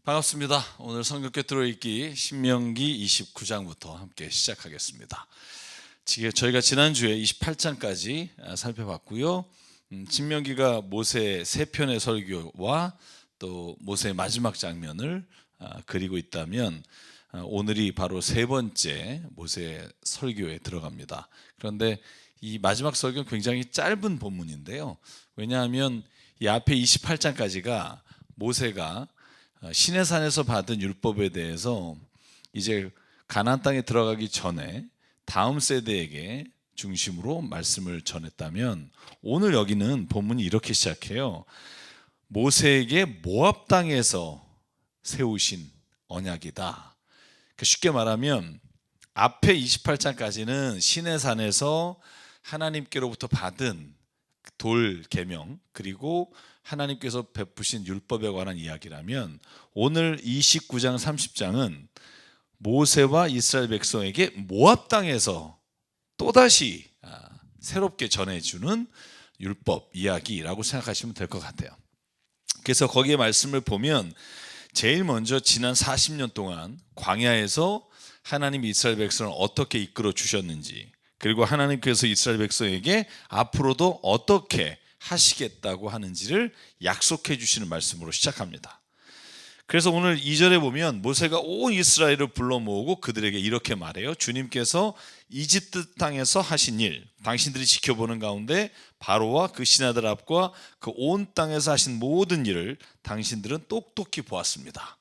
반갑습니다. 오늘 성경 꿰뚫어 읽기 신명기 29장부터 함께 시작하겠습니다. 저희가 지난주에 28장까지 살펴봤고요. 신명기가 모세의 세 편의 설교와 또 모세의 마지막 장면을 그리고 있다면 오늘이 바로 세 번째 모세의 설교에 들어갑니다. 그런데 이 마지막 설교는 굉장히 짧은 본문인데요. 왜냐하면 이 앞에 28장까지가 모세가 시내산에서 받은 율법에 대해서 이제 가나안 땅에 들어가기 전에 다음 세대에게 중심으로 말씀을 전했다면, 오늘 여기는 본문이 이렇게 시작해요. 모세에게 모압 땅에서 세우신 언약이다. 쉽게 말하면 앞에 28장까지는 시내산에서 하나님께로부터 받은 돌 계명, 그리고 하나님께서 베푸신 율법에 관한 이야기라면, 오늘 29장 30장은 모세와 이스라엘 백성에게 모압 땅에서 또다시 새롭게 전해주는 율법 이야기라고 생각하시면 될 것 같아요. 그래서 거기에 말씀을 보면 제일 먼저 지난 40년 동안 광야에서 하나님이 이스라엘 백성을 어떻게 이끌어 주셨는지, 그리고 하나님께서 이스라엘 백성에게 앞으로도 어떻게 하시겠다고 하는지를 약속해 주시는 말씀으로 시작합니다. 그래서 오늘 2절에 보면 모세가 온 이스라엘을 불러 모으고 그들에게 이렇게 말해요. 주님께서 이집트 땅에서 하신 일, 당신들이 지켜보는 가운데 바로와 그 신하들 앞과 그 온 땅에서 하신 모든 일을 당신들은 똑똑히 보았습니다.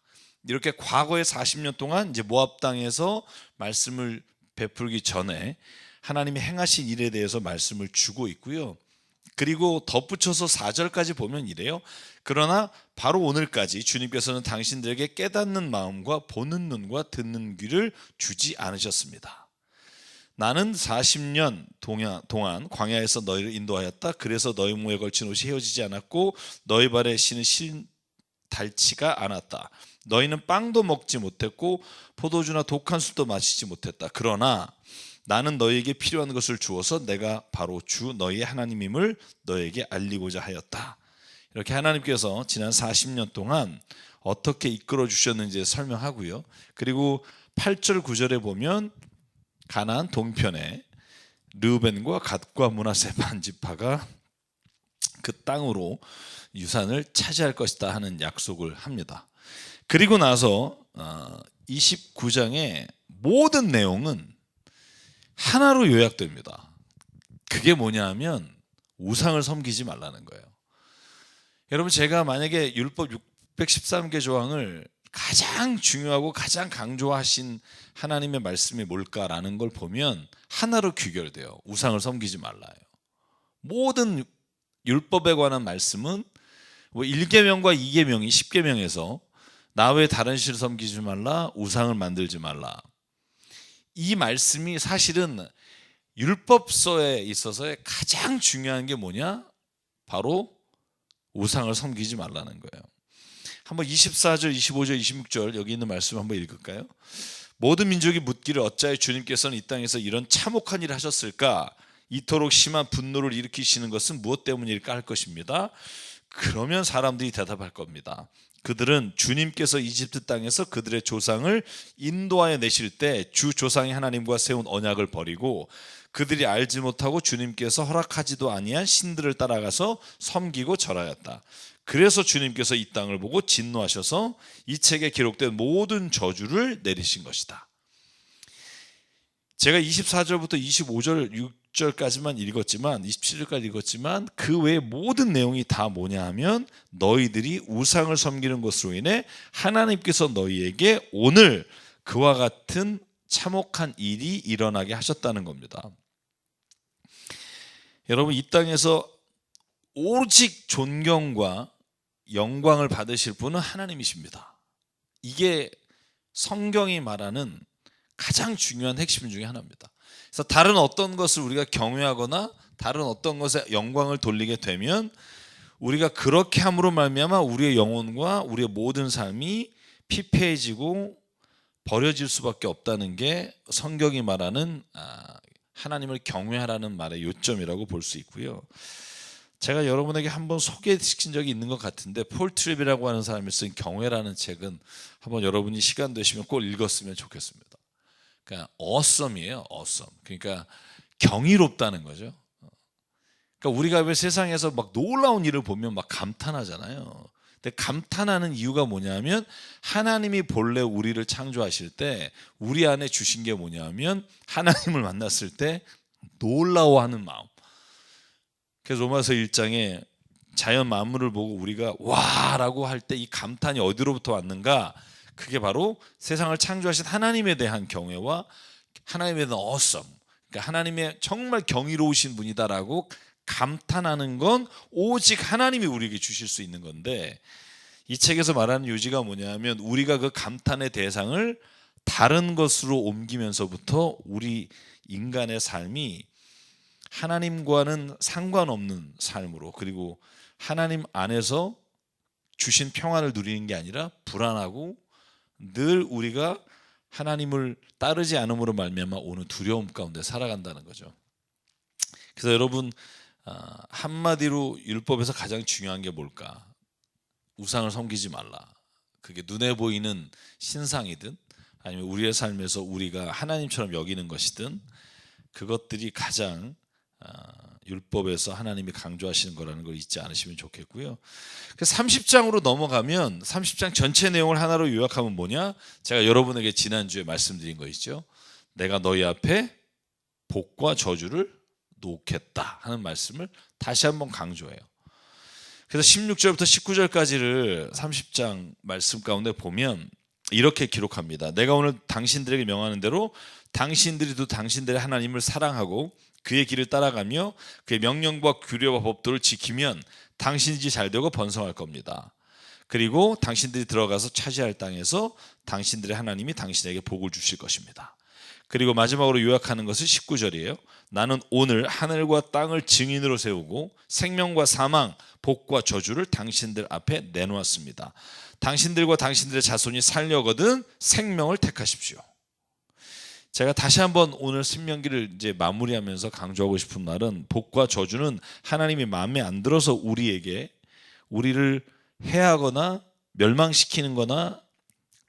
이렇게 과거의 40년 동안 이제 모압 땅에서 말씀을 베풀기 전에 하나님이 행하신 일에 대해서 말씀을 주고 있고요. 그리고 덧붙여서 4절까지 보면 이래요. 그러나 바로 오늘까지 주님께서는 당신들에게 깨닫는 마음과 보는 눈과 듣는 귀를 주지 않으셨습니다. 나는 40년 동안 광야에서 너희를 인도하였다. 그래서 너희 몸에 걸친 옷이 헤어지지 않았고 너희 발에 신은 닳지가 않았다. 너희는 빵도 먹지 못했고 포도주나 독한 술도 마시지 못했다. 그러나 나는 너희에게 필요한 것을 주어서 내가 바로 주 너희의 하나님임을 너희에게 알리고자 하였다. 이렇게 하나님께서 지난 40년 동안 어떻게 이끌어 주셨는지 설명하고요. 그리고 8절 9절에 보면 가나안 동편에 르우벤과 갓과 므낫세 반지파가 그 땅으로 유산을 차지할 것이다 하는 약속을 합니다. 그리고 나서 29장의 모든 내용은 하나로 요약됩니다. 그게 뭐냐 하면 우상을 섬기지 말라는 거예요. 여러분, 제가 만약에 율법 613개 조항을 가장 중요하고 가장 강조하신 하나님의 말씀이 뭘까라는 걸 보면 하나로 귀결돼요. 우상을 섬기지 말라요. 모든 율법에 관한 말씀은 1계명과 2계명이 10계명에서 나 외에 다른 신을 섬기지 말라, 우상을 만들지 말라. 이 말씀이 사실은 율법서에 있어서의 가장 중요한 게 뭐냐? 바로 우상을 섬기지 말라는 거예요. 한번 24절, 25절, 26절 여기 있는 말씀 한번 읽을까요? 모든 민족이 묻기를 어찌하여 주님께서는 이 땅에서 이런 참혹한 일을 하셨을까? 이토록 심한 분노를 일으키시는 것은 무엇 때문일까 할 것입니다. 그러면 사람들이 대답할 겁니다. 그들은 주님께서 이집트 땅에서 그들의 조상을 인도하여 내실 때 주 조상의 하나님과 세운 언약을 버리고 그들이 알지 못하고 주님께서 허락하지도 아니한 신들을 따라가서 섬기고 절하였다. 그래서 주님께서 이 땅을 보고 진노하셔서 이 책에 기록된 모든 저주를 내리신 것이다. 제가 24절부터 25절 6절까지만 읽었지만 27절까지 읽었지만 그 외의 모든 내용이 다 뭐냐 하면 너희들이 우상을 섬기는 것으로 인해 하나님께서 너희에게 오늘 그와 같은 참혹한 일이 일어나게 하셨다는 겁니다. 여러분, 이 땅에서 오직 존경과 영광을 받으실 분은 하나님이십니다. 이게 성경이 말하는 가장 중요한 핵심 중에 하나입니다. 그래서 다른 어떤 것을 우리가 경외하거나 다른 어떤 것에 영광을 돌리게 되면 우리가 그렇게 함으로 말미암아 우리의 영혼과 우리의 모든 삶이 피폐해지고 버려질 수밖에 없다는 게 성경이 말하는 하나님을 경외하라는 말의 요점이라고 볼 수 있고요. 제가 여러분에게 한번 소개시킨 적이 있는 것 같은데 폴 트랩이라고 하는 사람이 쓴 경외라는 책은 한번 여러분이 시간 되시면 꼭 읽었으면 좋겠습니다. 그러니까 awesome이에요. awesome. 그러니까 경이롭다는 거죠. 그러니까 우리가 왜 세상에서 막 놀라운 일을 보면 막 감탄하잖아요. 근데 감탄하는 이유가 뭐냐면 하나님이 본래 우리를 창조하실 때 우리 안에 주신 게 뭐냐면 하나님을 만났을 때 놀라워하는 마음. 그래서 로마서 1장에 자연 만물을 보고 우리가 와라고 할 때 이 감탄이 어디로부터 왔는가? 그게 바로 세상을 창조하신 하나님에 대한 경외와 하나님에 대한 awesome. 그러니까 하나님의 정말 경이로우신 분이다라고 감탄하는 건 오직 하나님이 우리에게 주실 수 있는 건데, 이 책에서 말하는 요지가 뭐냐면 우리가 그 감탄의 대상을 다른 것으로 옮기면서부터 우리 인간의 삶이 하나님과는 상관없는 삶으로, 그리고 하나님 안에서 주신 평안을 누리는 게 아니라 불안하고 늘 우리가 하나님을 따르지 않음으로 말미암아 오는 두려움 가운데 살아간다는 거죠. 그래서 여러분, 한마디로 율법에서 가장 중요한 게 뭘까? 우상을 섬기지 말라. 그게 눈에 보이는 신상이든 아니면 우리의 삶에서 우리가 하나님처럼 여기는 것이든 그것들이 가장 율법에서 하나님이 강조하시는 거라는 걸 잊지 않으시면 좋겠고요. 30장으로 넘어가면 30장 전체 내용을 하나로 요약하면 뭐냐? 제가 여러분에게 지난주에 말씀드린 거 있죠. 내가 너희 앞에 복과 저주를 놓겠다 하는 말씀을 다시 한번 강조해요. 그래서 16절부터 19절까지를 30장 말씀 가운데 보면 이렇게 기록합니다. 내가 오늘 당신들에게 명하는 대로 당신들이도 당신들의 하나님을 사랑하고 그의 길을 따라가며 그의 명령과 규례와 법도를 지키면 당신이 잘되고 번성할 겁니다. 그리고 당신들이 들어가서 차지할 땅에서 당신들의 하나님이 당신에게 복을 주실 것입니다. 그리고 마지막으로 요약하는 것은 19절이에요. 나는 오늘 하늘과 땅을 증인으로 세우고 생명과 사망, 복과 저주를 당신들 앞에 내놓았습니다. 당신들과 당신들의 자손이 살려거든 생명을 택하십시오. 제가 다시 한번 오늘 신명기를 이제 마무리하면서 강조하고 싶은 말은 복과 저주는 하나님이 마음에 안 들어서 우리를 해하거나 멸망시키는 거나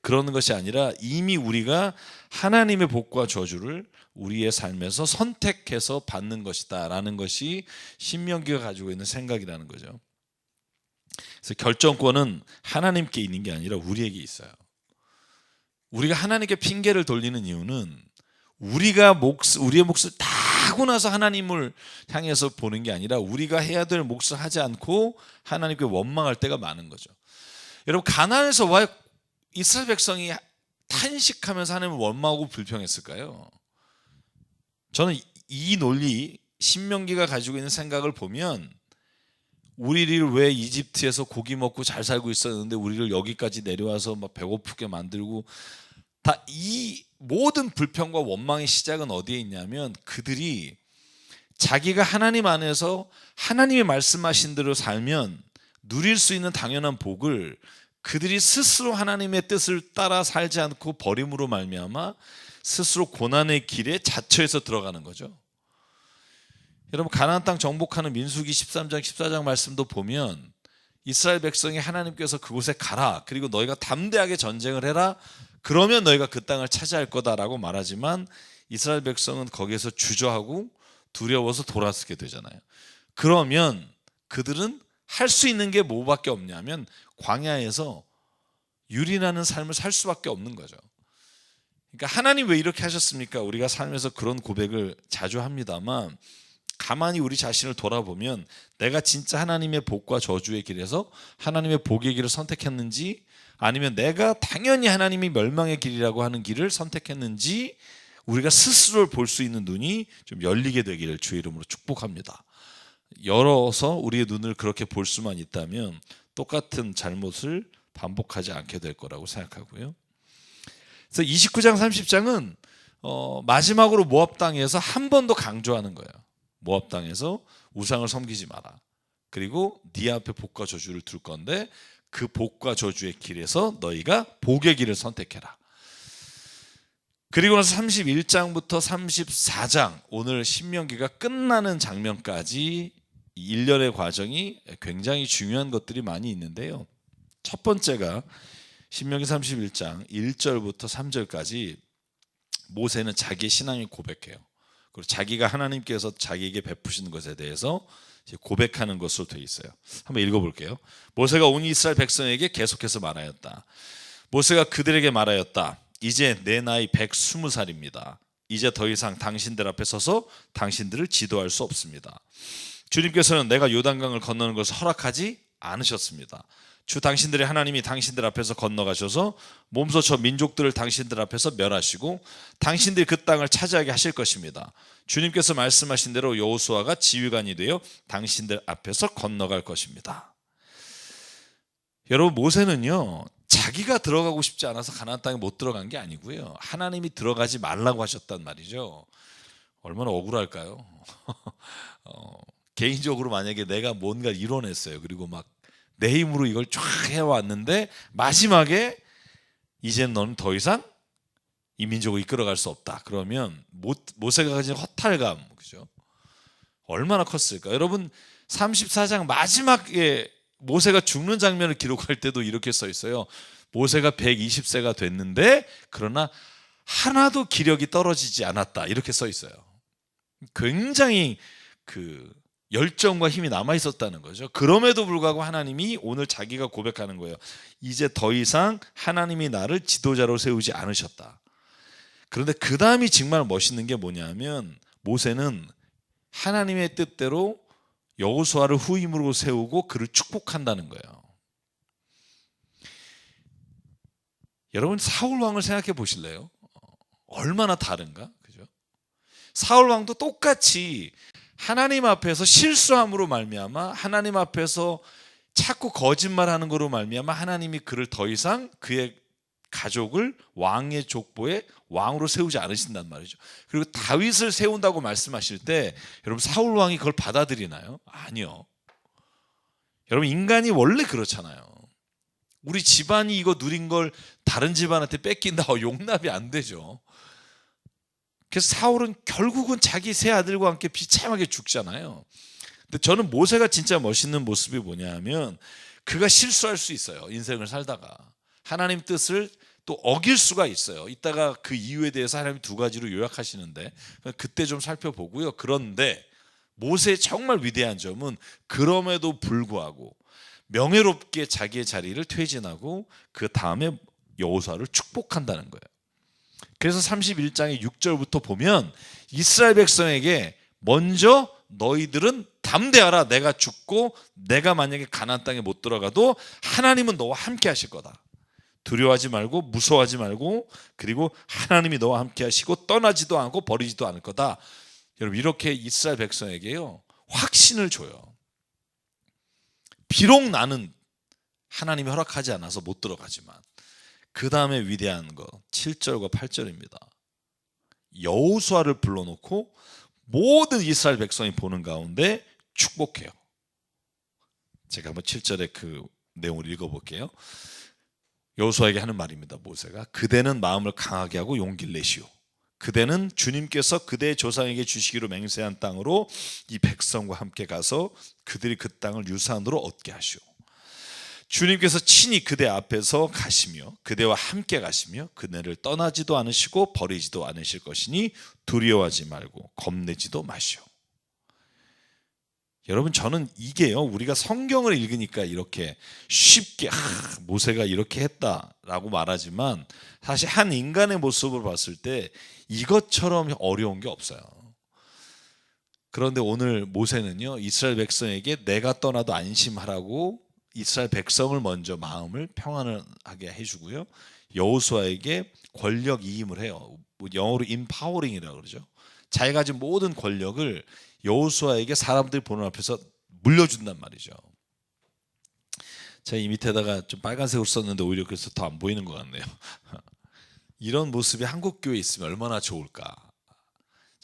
그러는 것이 아니라 이미 우리가 하나님의 복과 저주를 우리의 삶에서 선택해서 받는 것이다 라는 것이 신명기가 가지고 있는 생각이라는 거죠. 그래서 결정권은 하나님께 있는 게 아니라 우리에게 있어요. 우리가 하나님께 핑계를 돌리는 이유는 우리의 몫을 다 하고 나서 하나님을 향해서 보는 게 아니라 우리가 해야 될 몫을 하지 않고 하나님께 원망할 때가 많은 거죠. 여러분, 가나안에서 왜 이스라엘 백성이 탄식하면서 하나님을 원망하고 불평했을까요? 저는 이 논리, 신명기가 가지고 있는 생각을 보면 우리를 왜 이집트에서 고기 먹고 잘 살고 있었는데 우리를 여기까지 내려와서 막 배고프게 만들고, 다 이 모든 불평과 원망의 시작은 어디에 있냐면 그들이 자기가 하나님 안에서 하나님이 말씀하신 대로 살면 누릴 수 있는 당연한 복을 그들이 스스로 하나님의 뜻을 따라 살지 않고 버림으로 말미암아 스스로 고난의 길에 자처해서 들어가는 거죠. 여러분, 가나안 땅 정복하는 민수기 13장 14장 말씀도 보면 이스라엘 백성이 하나님께서 그곳에 가라, 그리고 너희가 담대하게 전쟁을 해라, 그러면 너희가 그 땅을 차지할 거다라고 말하지만 이스라엘 백성은 거기에서 주저하고 두려워서 돌아서게 되잖아요. 그러면 그들은 할 수 있는 게 뭐밖에 없냐면 광야에서 유린하는 삶을 살 수밖에 없는 거죠. 그러니까 하나님 왜 이렇게 하셨습니까? 우리가 삶에서 그런 고백을 자주 합니다만 가만히 우리 자신을 돌아보면 내가 진짜 하나님의 복과 저주의 길에서 하나님의 복의 길을 선택했는지, 아니면 내가 당연히 하나님이 멸망의 길이라고 하는 길을 선택했는지 우리가 스스로를 볼 수 있는 눈이 좀 열리게 되기를 주의 이름으로 축복합니다. 열어서 우리의 눈을 그렇게 볼 수만 있다면 똑같은 잘못을 반복하지 않게 될 거라고 생각하고요. 그래서 29장 30장은 마지막으로 모압 땅에서 한 번 더 강조하는 거예요. 모압 땅에서 우상을 섬기지 마라. 그리고 네 앞에 복과 저주를 둘 건데 그 복과 저주의 길에서 너희가 복의 길을 선택해라. 그리고 나서 31장부터 34장, 오늘 신명기가 끝나는 장면까지 이 일련의 과정이 굉장히 중요한 것들이 많이 있는데요. 첫 번째가 신명기 31장 1절부터 3절까지 모세는 자기의 신앙을 고백해요. 그리고 자기가 하나님께서 자기에게 베푸시는 것에 대해서 고백하는 것으로 되어 있어요. 한번 읽어볼게요. 모세가 온 이스라엘 백성에게 계속해서 말하였다. 모세가 그들에게 말하였다. 이제 내 나이 120살입니다. 이제 더 이상 당신들 앞에 서서 당신들을 지도할 수 없습니다. 주님께서는 내가 요단강을 건너는 것을 허락하지 않으셨습니다. 주 당신들의 하나님이 당신들 앞에서 건너가셔서 몸소 저 민족들을 당신들 앞에서 멸하시고 당신들이 그 땅을 차지하게 하실 것입니다. 주님께서 말씀하신 대로 여호수아가 지휘관이 되어 당신들 앞에서 건너갈 것입니다. 여러분, 모세는요 자기가 들어가고 싶지 않아서 가나안 땅에 못 들어간 게 아니고요, 하나님이 들어가지 말라고 하셨단 말이죠. 얼마나 억울할까요? 개인적으로 만약에 내가 뭔가 이뤄냈어요, 그리고 막 내 힘으로 이걸 쫙 해왔는데 마지막에 이제는 너는 더 이상 이 민족을 이끌어갈 수 없다, 그러면 모세가 가진 허탈감, 그죠? 얼마나 컸을까? 여러분, 34장 마지막에 모세가 죽는 장면을 기록할 때도 이렇게 써 있어요. 모세가 120세가 됐는데 그러나 하나도 기력이 떨어지지 않았다, 이렇게 써 있어요. 굉장히 열정과 힘이 남아 있었다는 거죠. 그럼에도 불구하고 하나님이 오늘 자기가 고백하는 거예요. 이제 더 이상 하나님이 나를 지도자로 세우지 않으셨다. 그런데 그 다음이 정말 멋있는 게 뭐냐면 모세는 하나님의 뜻대로 여호수아를 후임으로 세우고 그를 축복한다는 거예요. 여러분, 사울 왕을 생각해 보실래요? 얼마나 다른가? 그죠? 사울 왕도 똑같이 하나님 앞에서 실수함으로 말미암아, 하나님 앞에서 자꾸 거짓말하는 거로 말미암아 하나님이 그를 더 이상 그의 가족을 왕의 족보에 왕으로 세우지 않으신단 말이죠. 그리고 다윗을 세운다고 말씀하실 때 여러분, 사울 왕이 그걸 받아들이나요? 아니요. 여러분, 인간이 원래 그렇잖아요. 우리 집안이 이거 누린 걸 다른 집안한테 뺏긴다, 용납이 안 되죠. 그래서 사울은 결국은 자기 세 아들과 함께 비참하게 죽잖아요. 근데 저는 모세가 진짜 멋있는 모습이 뭐냐면 그가 실수할 수 있어요. 인생을 살다가 하나님 뜻을 또 어길 수가 있어요. 이따가 그 이유에 대해서 하나님이 두 가지로 요약하시는데 그때 좀 살펴보고요. 그런데 모세의 정말 위대한 점은 그럼에도 불구하고 명예롭게 자기의 자리를 퇴진하고 그 다음에 여호수아를 축복한다는 거예요. 그래서 31장의 6절부터 보면 이스라엘 백성에게 먼저 너희들은 담대하라. 내가 죽고 내가 만약에 가나안 땅에 못 들어가도 하나님은 너와 함께 하실 거다. 두려워하지 말고 무서워하지 말고, 그리고 하나님이 너와 함께 하시고 떠나지도 않고 버리지도 않을 거다. 여러분, 이렇게 이스라엘 백성에게요 확신을 줘요. 비록 나는 하나님이 허락하지 않아서 못 들어가지만, 그 다음에 위대한 거 7절과 8절입니다. 여호수아를 불러놓고 모든 이스라엘 백성이 보는 가운데 축복해요. 제가 한번 7절의 그 내용을 읽어볼게요. 여호수아에게 하는 말입니다. 모세가 그대는 마음을 강하게 하고 용기를 내시오. 그대는 주님께서 그대의 조상에게 주시기로 맹세한 땅으로 이 백성과 함께 가서 그들이 그 땅을 유산으로 얻게 하시오. 주님께서 친히 그대 앞에서 가시며 그대와 함께 가시며 그네를 떠나지도 않으시고 버리지도 않으실 것이니 두려워하지 말고 겁내지도 마시오. 여러분, 저는 이게요, 우리가 성경을 읽으니까 이렇게 쉽게 모세가 이렇게 했다라고 말하지만 사실 한 인간의 모습을 봤을 때 이것처럼 어려운 게 없어요. 그런데 오늘 모세는요 이스라엘 백성에게 내가 떠나도 안심하라고 이스라엘 백성을 먼저 마음을 평안하게 해주고요, 여호수아에게 권력 이임을 해요. 영어로 임파워링이라고 그러죠. 자기가 가진 모든 권력을 여호수아에게 사람들이 보는 앞에서 물려준단 말이죠. 제가 이 밑에다가 좀 빨간색으로 썼는데 오히려 그래서 더 안 보이는 것 같네요. 이런 모습이 한국 교회에 있으면 얼마나 좋을까.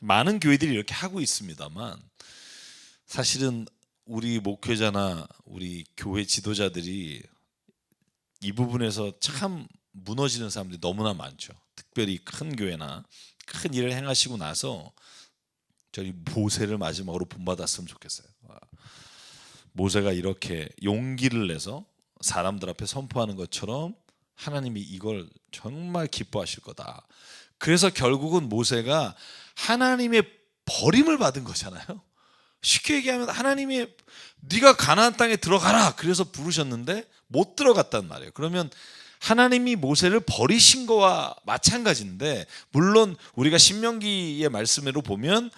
많은 교회들이 이렇게 하고 있습니다만 사실은 우리 목회자나 우리 교회 지도자들이 이 부분에서 참 무너지는 사람들이 너무나 많죠. 특별히 큰 교회나 큰 일을 행하시고 나서 저희 모세를 마지막으로 본받았으면 좋겠어요. 모세가 이렇게 용기를 내서 사람들 앞에 선포하는 것처럼 하나님이 이걸 정말 기뻐하실 거다. 그래서 결국은 모세가 하나님의 버림을 받은 거잖아요. 쉽게 얘기하면 하나님이 네가 가나안 땅에 들어가라 그래서 부르셨는데 못 들어갔단 말이에요. 그러면 하나님이 모세를 버리신 거와 마찬가지인데, 물론 우리가 신명기의 말씀으로 보면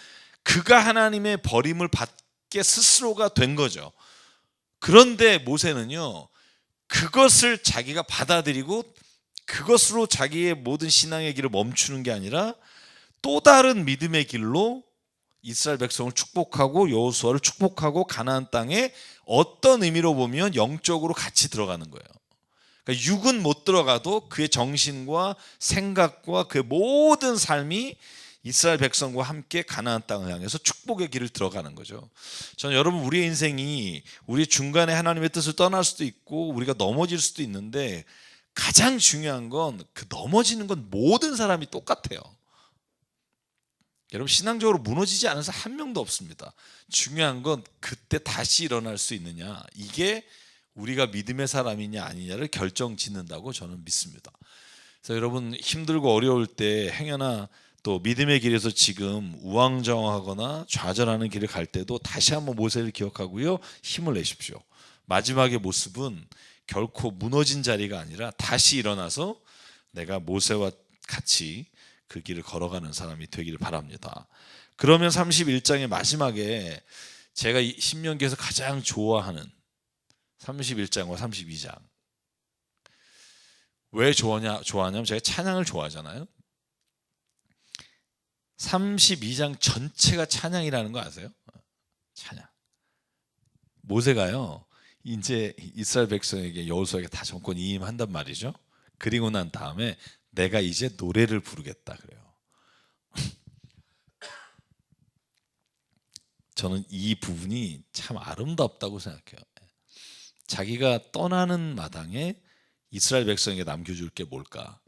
그가 하나님의 버림을 받게 스스로가 된 거죠. 그런데 모세는요, 그것을 자기가 받아들이고 그것으로 자기의 모든 신앙의 길을 멈추는 게 아니라 또 다른 믿음의 길로 이스라엘 백성을 축복하고 여호수아를 축복하고 가나안 땅에 어떤 의미로 보면 영적으로 같이 들어가는 거예요. 그러니까 육은 못 들어가도 그의 정신과 생각과 그의 모든 삶이 이스라엘 백성과 함께 가나안 땅을 향해서 축복의 길을 들어가는 거죠. 저는 여러분, 우리의 인생이 우리 중간에 하나님의 뜻을 떠날 수도 있고 우리가 넘어질 수도 있는데, 가장 중요한 건 그 넘어지는 건 모든 사람이 똑같아요. 여러분, 신앙적으로 무너지지 않은 사람 한 명도 없습니다. 중요한 건 그때 다시 일어날 수 있느냐, 이게 우리가 믿음의 사람이냐 아니냐를 결정짓는다고 저는 믿습니다. 그래서 여러분, 힘들고 어려울 때 행여나 또 믿음의 길에서 지금 우왕좌왕하거나 좌절하는 길을 갈 때도 다시 한번 모세를 기억하고요, 힘을 내십시오. 마지막의 모습은 결코 무너진 자리가 아니라 다시 일어나서 내가 모세와 같이 그 길을 걸어가는 사람이 되기를 바랍니다. 그러면 31장의 마지막에 제가 이 신명기에서 가장 좋아하는 31장과 32장, 왜 좋아하냐면 제가 찬양을 좋아하잖아요. 32장 전체가 찬양이라는 거 아세요? 찬양. 모세가요, 이제 이스라엘 백성에게 여호수아에게 다 정권 이임한단 말이죠. 그리고 난 다음에 내가 이제 노래를 부르겠다 그래요. 저는 이 부분이 참 아름답다고 생각해요. 자기가 떠나는 마당에 이스라엘 백성에게 남겨줄 게 뭘까?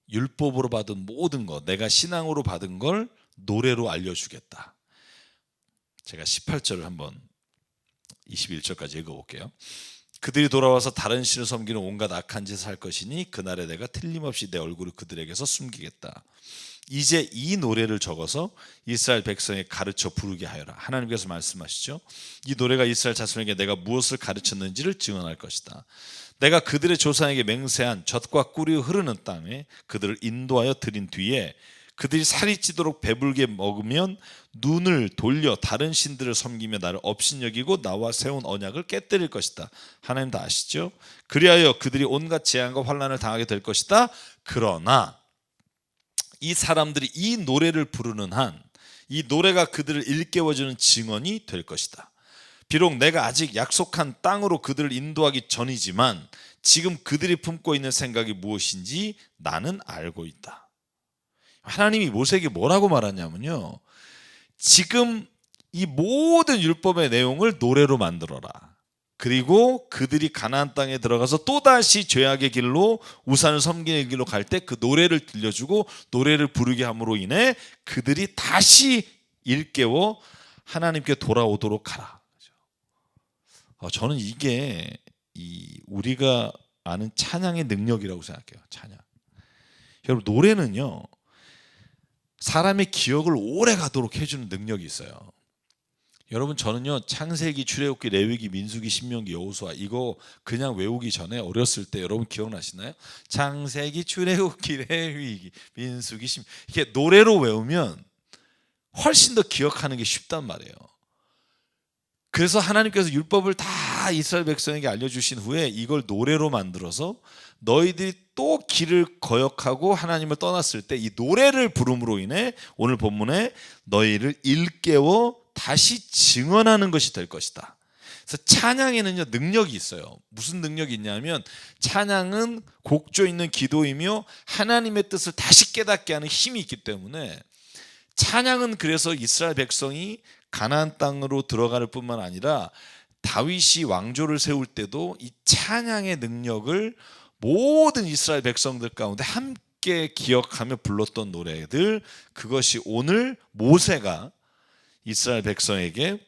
율법으로 받은 모든 것, 내가 신앙으로 받은 걸 노래로 알려주겠다. 제가 18절을 한번 21절까지 읽어볼게요. 그들이 돌아와서 다른 신을 섬기는 온갖 악한 짓을 할 것이니 그날에 내가 틀림없이 내 얼굴을 그들에게서 숨기겠다. 이제 이 노래를 적어서 이스라엘 백성에 가르쳐 부르게 하여라. 하나님께서 말씀하시죠. 이 노래가 이스라엘 자손에게 내가 무엇을 가르쳤는지를 증언할 것이다. 내가 그들의 조상에게 맹세한 젖과 꿀이 흐르는 땅에 그들을 인도하여 들인 뒤에 그들이 살이 찌도록 배불게 먹으면 눈을 돌려 다른 신들을 섬기며 나를 업신여기고 나와 세운 언약을 깨뜨릴 것이다. 하나님 다 아시죠? 그리하여 그들이 온갖 재앙과 환난을 당하게 될 것이다. 그러나 이 사람들이 이 노래를 부르는 한 이 노래가 그들을 일깨워주는 증언이 될 것이다. 비록 내가 아직 약속한 땅으로 그들을 인도하기 전이지만 지금 그들이 품고 있는 생각이 무엇인지 나는 알고 있다. 하나님이 모세에게 뭐라고 말하냐면요, 지금 이 모든 율법의 내용을 노래로 만들어라. 그리고 그들이 가나안 땅에 들어가서 또다시 죄악의 길로 우상을 섬기는 길로 갈 때 그 노래를 들려주고 노래를 부르게 함으로 인해 그들이 다시 일깨워 하나님께 돌아오도록 하라. 저는 이게 우리가 아는 찬양의 능력이라고 생각해요. 찬양. 여러분, 노래는요, 사람의 기억을 오래 가도록 해주는 능력이 있어요. 여러분, 저는요, 창세기, 출애굽기, 레위기, 민수기, 신명기, 여호수아 이거 그냥 외우기 전에 어렸을 때 여러분 기억나시나요? 창세기, 출애굽기, 레위기, 민수기, 신명기, 이게 노래로 외우면 훨씬 더 기억하는 게 쉽단 말이에요. 그래서 하나님께서 율법을 다 이스라엘 백성에게 알려주신 후에 이걸 노래로 만들어서 너희들이 또 길을 거역하고 하나님을 떠났을 때 이 노래를 부름으로 인해 오늘 본문에 너희를 일깨워 다시 증언하는 것이 될 것이다. 그래서 찬양에는요, 능력이 있어요. 무슨 능력이 있냐면 찬양은 곡조 있는 기도이며 하나님의 뜻을 다시 깨닫게 하는 힘이 있기 때문에 찬양은, 그래서 이스라엘 백성이 가나안 땅으로 들어갈 뿐만 아니라 다윗이 왕조를 세울 때도 이 찬양의 능력을 모든 이스라엘 백성들 가운데 함께 기억하며 불렀던 노래들, 그것이 오늘 모세가 이스라엘 백성에게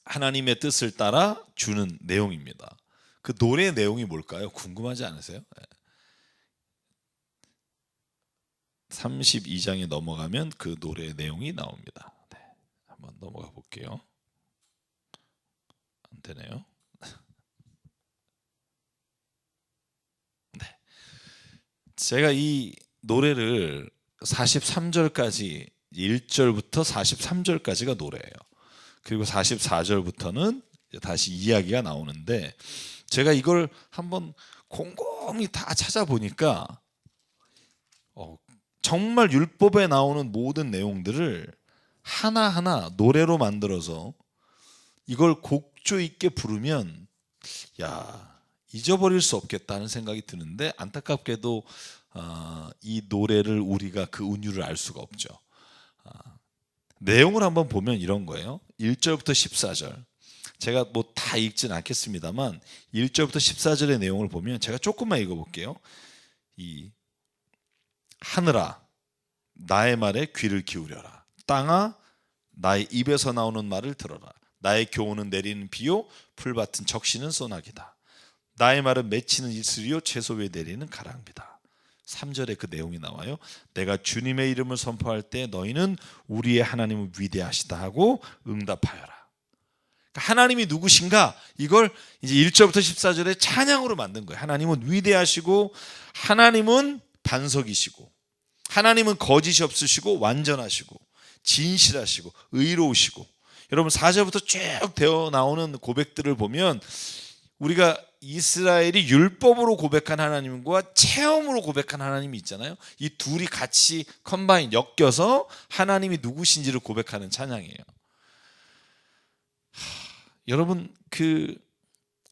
하나님의 뜻을 따라 주는 내용입니다. 그 노래 내용이 뭘까요? 궁금하지 않으세요? 32장에 넘어가면 그 노래 내용이 나옵니다. 네, 한번 넘어가 볼게요. 안 되네요. 네, 제가 이 노래를 43절까지 1절부터 43절까지가 노래예요. 그리고 44절부터는 다시 이야기가 나오는데 제가 이걸 한번 곰곰이 다 찾아보니까 정말 율법에 나오는 모든 내용들을 하나하나 노래로 만들어서 이걸 곡조 있게 부르면 잊어버릴 수 없겠다는 생각이 드는데 안타깝게도 이 노래를 우리가 그 은유를 알 수가 없죠. 내용을 한번 보면 이런 거예요. 1절부터 14절. 제가 뭐 다 읽진 않겠습니다만 1절부터 14절의 내용을 보면 제가 조금만 읽어볼게요. 이 하늘아 나의 말에 귀를 기울여라. 땅아 나의 입에서 나오는 말을 들어라. 나의 교훈은 내리는 비요 풀밭은 적시는 소나기다. 나의 말은 맺히는 이슬이요 채소에 내리는 가랑비다. 3절에 그 내용이 나와요. 내가 주님의 이름을 선포할 때 너희는 우리의 하나님은 위대하시다 하고 응답하여라. 하나님이 누구신가? 이걸 이제 1절부터 14절에 찬양으로 만든 거예요. 하나님은 위대하시고 하나님은 반석이시고 하나님은 거짓이 없으시고 완전하시고 진실하시고 의로우시고 여러분 4절부터 쭉 되어 나오는 고백들을 보면 우리가 이스라엘이 율법으로 고백한 하나님과 체험으로 고백한 하나님이 있잖아요. 이 둘이 같이 컴바인 엮여서 하나님이 누구신지를 고백하는 찬양이에요. 여러분 그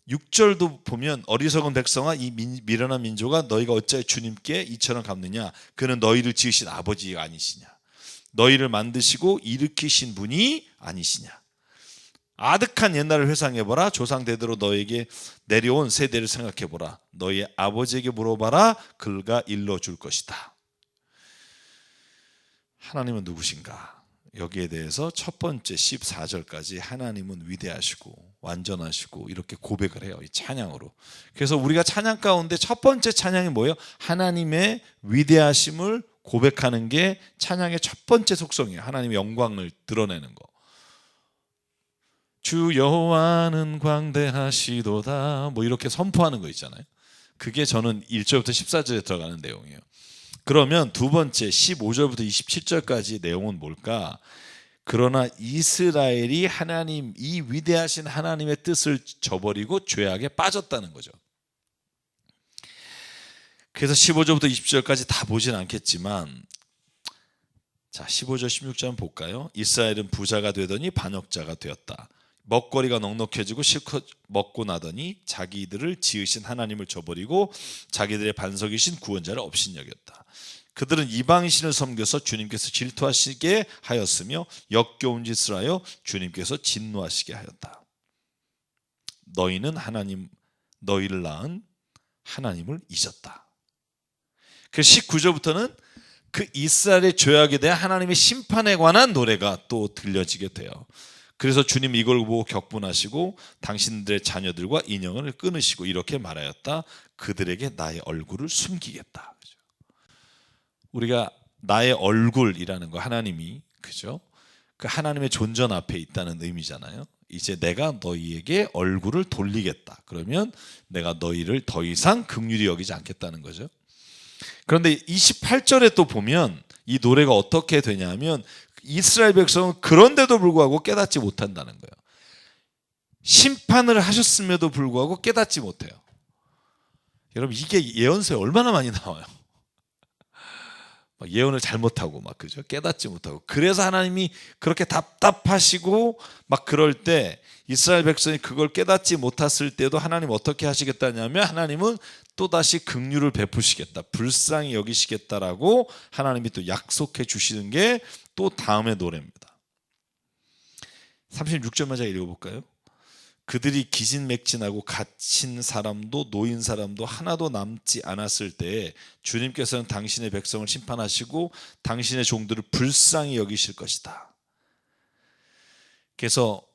6절도 보면 어리석은 백성아 이 미련한 민족아 너희가 어찌하여 주님께 이처럼 갚느냐 그는 너희를 지으신 아버지가 아니시냐 너희를 만드시고 일으키신 분이 아니시냐 아득한 옛날을 회상해보라 조상 대대로 너에게 내려온 세대를 생각해보라 너희의 아버지에게 물어봐라 그가 일러줄 것이다. 하나님은 누구신가? 여기에 대해서 첫 번째 14절까지 하나님은 위대하시고 완전하시고 이렇게 고백을 해요. 이 찬양으로. 그래서 우리가 찬양 가운데 첫 번째 찬양이 뭐예요? 하나님의 위대하심을 고백하는 게 찬양의 첫 번째 속성이에요. 하나님의 영광을 드러내는 거. 주 여호와는 광대하시도다 뭐 이렇게 선포하는 거 있잖아요. 그게 저는 1절부터 14절에 들어가는 내용이에요. 그러면 두 번째 15절부터 27절까지 내용은 뭘까? 그러나 이스라엘이 하나님 이 위대하신 하나님의 뜻을 저버리고 죄악에 빠졌다는 거죠. 그래서 15절부터 20절까지 다 보진 않겠지만 자 15절 16절 볼까요? 이스라엘은 부자가 되더니 반역자가 되었다. 먹거리가 넉넉해지고 실컷 먹고 나더니 자기들을 지으신 하나님을 저버리고 자기들의 반석이신 구원자를 업신여겼다. 그들은 이방신을 섬겨서 주님께서 질투하시게 하였으며 역겨운 짓을 하여 주님께서 진노하시게 하였다. 너희는 너희를 낳은 하나님을 잊었다. 그 19절부터는 그 이스라엘의 죄악에 대한 하나님의 심판에 관한 노래가 또 들려지게 돼요. 그래서 주님 이걸 보고 격분하시고 당신들의 자녀들과 인연을 끊으시고 이렇게 말하였다. 그들에게 나의 얼굴을 숨기겠다. 우리가 나의 얼굴이라는 거 하나님이 그죠? 그 하나님의 존전 앞에 있다는 의미잖아요. 이제 내가 너희에게 얼굴을 돌리겠다. 그러면 내가 너희를 더 이상 긍휼히 여기지 않겠다는 거죠. 그런데 28절에 또 보면 이 노래가 어떻게 되냐면 이스라엘 백성은 그런데도 불구하고 깨닫지 못한다는 거예요. 심판을 하셨음에도 불구하고 깨닫지 못해요. 여러분 이게 예언서에 얼마나 많이 나와요. 예언을 잘못하고 막 그죠? 깨닫지 못하고 그래서 하나님이 그렇게 답답하시고 막 그럴 때 이스라엘 백성이 그걸 깨닫지 못했을 때도 하나님 어떻게 하시겠다냐면 하나님은 또다시 긍휼을 베푸시겠다 불쌍히 여기시겠다라고 하나님이 또 약속해 주시는 게 또 다음의 노래입니다. 36절만 제가 읽어볼까요? 그들이 기진맥진하고 갇힌 사람도 노인 사람도 하나도 남지 않았을 때에 주님께서는 당신의 백성을 심판하시고 당신의 종들을 불쌍히 여기실 것이다. 그래서